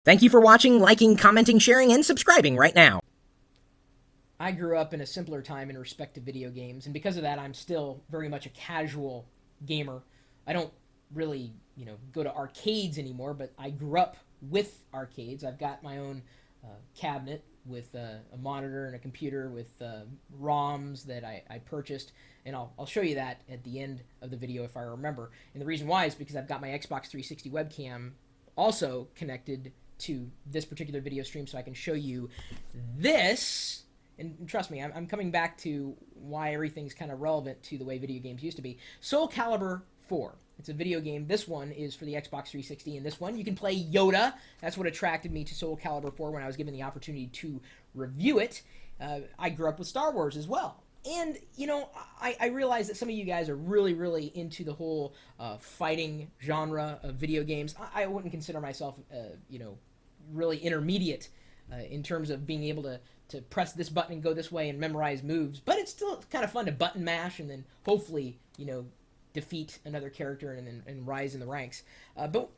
Thank you for watching, liking, commenting, sharing, and subscribing right now. I grew up in a simpler time in respect to video games, and because of that, I'm still very much a casual gamer. I don't really, go to arcades anymore, but I grew up with arcades. I've got my own cabinet with a monitor and a computer with ROMs that I purchased, and I'll show you that at the end of the video if I remember. And the reason why is because I've got my Xbox 360 webcam also connected to this particular video stream, so I can show you this. And trust me, I'm coming back to why everything's kind of relevant to the way video games used to be. Soul Calibur 4. It's a video game. This one is for the Xbox 360, and this one you can play Yoda. That's what attracted me to Soul Calibur 4 when I was given the opportunity to review it. I grew up with Star Wars as well. And, I realize that some of you guys are really, really into the whole fighting genre of video games. I wouldn't consider myself, really intermediate in terms of being able to press this button and go this way and memorize moves. But it's still kind of fun to button mash and then hopefully, defeat another character and rise in the ranks. But,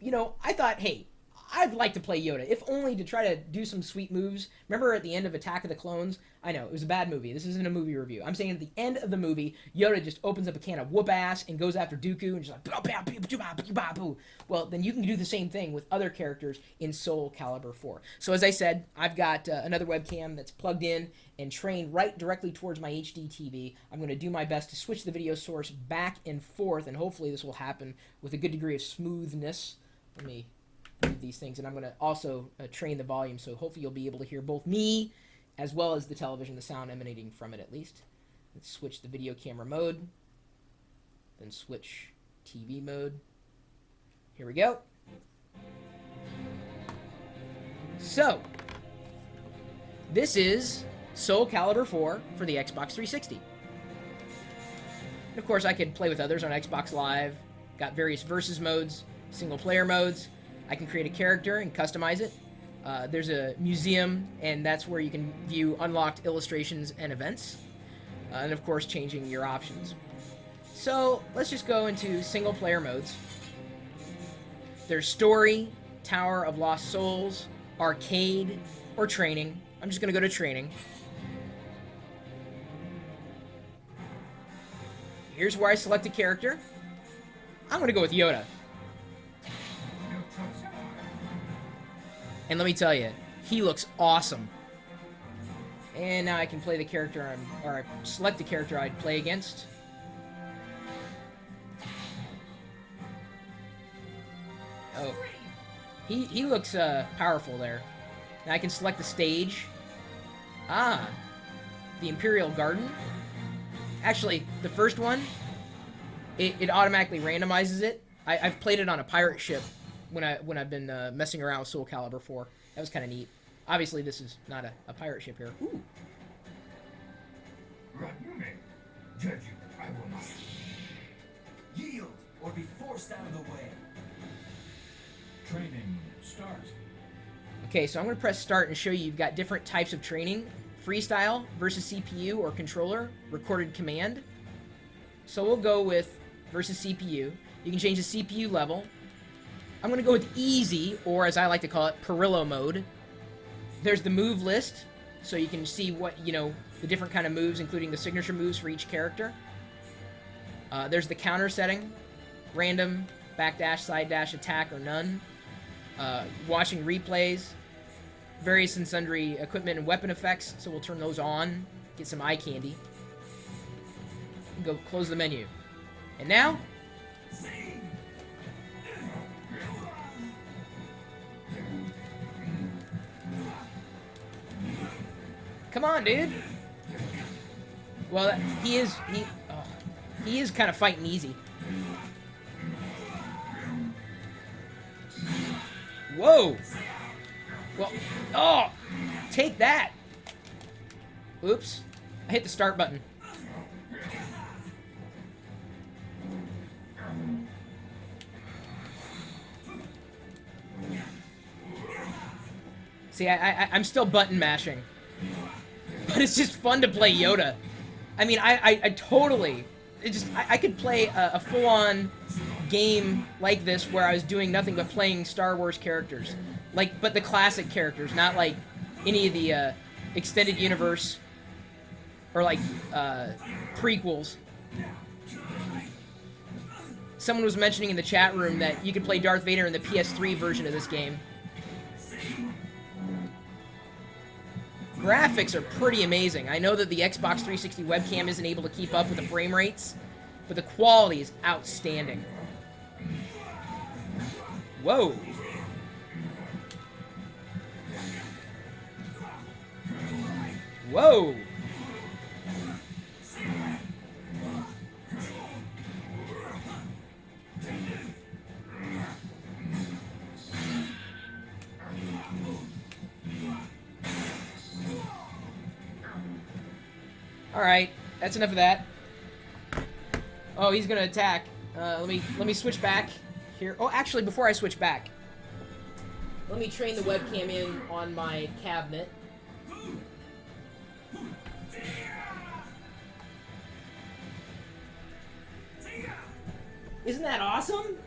I thought, hey, I'd like to play Yoda, if only to try to do some sweet moves. Remember at the end of Attack of the Clones? I know, it was a bad movie. This isn't a movie review. I'm saying at the end of the movie, Yoda just opens up a can of whoop ass and goes after Dooku and just like... Well, then you can do the same thing with other characters in Soul Calibur 4. So as I said, I've got another webcam that's plugged in and trained right directly towards my HD TV. I'm going to do my best to switch the video source back and forth, and hopefully this will happen with a good degree of smoothness. Let me these things, and I'm going to also train the volume, so hopefully you'll be able to hear both me as well as the television, the sound emanating from it at least. Let's switch the video camera mode, then switch TV mode. Here we go. So, this is Soul Calibur 4 for the Xbox 360. And of course I could play with others on Xbox Live, got various versus modes, single player modes. I can create a character and customize it. There's a museum, and that's where you can view unlocked illustrations and events. And of course, changing your options. So let's just go into single player modes. There's story, Tower of Lost Souls, arcade, or training. I'm just going to go to training. Here's where I select a character. I'm going to go with Yoda. And let me tell you, he looks awesome. And now I can play the character, or select the character I'd play against. Oh, he looks powerful there. Now I can select the stage. Ah, the Imperial Garden. Actually, the first one, it automatically randomizes it. I've played it on a pirate ship when I've been messing around with Soul Calibur 4. That was kind of neat. Obviously, this is not a pirate ship here. Ooh. Right, you may judge you, I will not. Yield or be forced out of the way. Training start. Okay, so I'm going to press start and show you you've got different types of training. Freestyle versus CPU or controller, recorded command. So we'll go with versus CPU. You can change the CPU level. I'm going to go with easy, or as I like to call it, Pirillo mode. There's the move list, so you can see what, the different kind of moves, including the signature moves for each character. There's the counter setting, random, backdash, side dash, attack, or none. Watching replays, various and sundry equipment and weapon effects, so we'll turn those on, get some eye candy. And go close the menu. And now, come on, dude. Well, he is kind of fighting easy. Whoa. Well, oh, take that. Oops. I hit the start button. See, I'm still button mashing. But it's just fun to play Yoda. I mean, I totally... I could play a full-on game like this where I was doing nothing but playing Star Wars characters. Like, but the classic characters, not like any of the extended universe or like prequels. Someone was mentioning in the chat room that you could play Darth Vader in the PS3 version of this game. Graphics are pretty amazing. I know that the Xbox 360 webcam isn't able to keep up with the frame rates, but the quality is outstanding. Whoa. Whoa. Alright, that's enough of that. Oh, he's gonna attack. Let me switch back here. Oh, actually, before I switch back, let me train the webcam in on my cabinet. Isn't that awesome?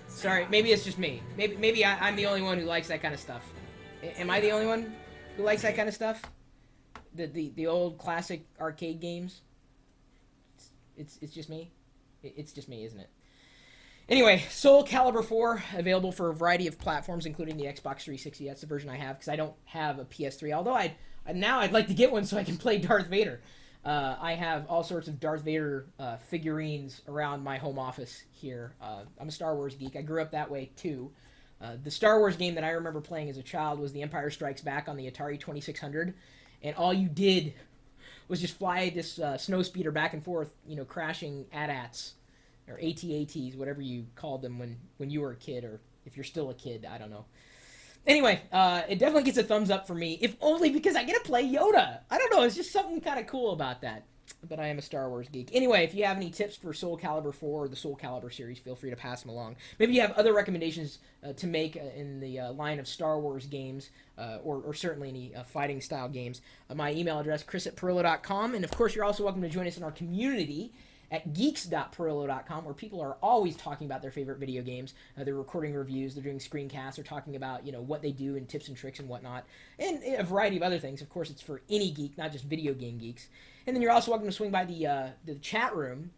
Sorry, maybe it's just me. Maybe I'm the only one who likes that kind of stuff. Am I the only one who likes that kind of stuff? The old classic arcade games? It's just me? It's just me, isn't it? Anyway, Soul Calibur 4, available for a variety of platforms, including the Xbox 360. That's the version I have, because I don't have a PS3. Although now I'd like to get one so I can play Darth Vader. I have all sorts of Darth Vader figurines around my home office here. I'm a Star Wars geek. I grew up that way, too. The Star Wars game that I remember playing as a child was The Empire Strikes Back on the Atari 2600. And all you did was just fly this snow speeder back and forth, you know, crashing AT-ATs, or AT-ATs, whatever you called them when you were a kid, or if you're still a kid, I don't know. Anyway, it definitely gets a thumbs up for me, if only because I get to play Yoda. I don't know, it's just something kind of cool about that. But I am a Star Wars geek. Anyway, if you have any tips for Soul Calibur 4 or the Soul Calibur series, feel free to pass them along. Maybe you have other recommendations to make in the line of Star Wars games, or certainly any fighting-style games. My email address, chris@pirillo.com. And, of course, you're also welcome to join us in our community at geeks.pirillo.com, where people are always talking about their favorite video games. They're recording reviews, they're doing screencasts, they're talking about, you know, what they do and tips and tricks and whatnot, and a variety of other things. Of course, it's for any geek, not just video game geeks. And then you're also welcome to swing by the chat room,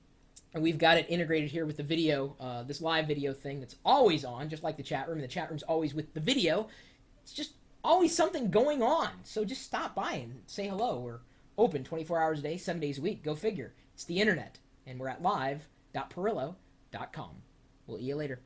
and we've got it integrated here with the video, this live video thing that's always on, just like the chat room. And the chat room's always with the video. It's just always something going on. So just stop by and say hello. We're open 24 hours a day, 7 days a week. Go figure. It's the internet. And we're at live.pirillo.com. We'll see you later.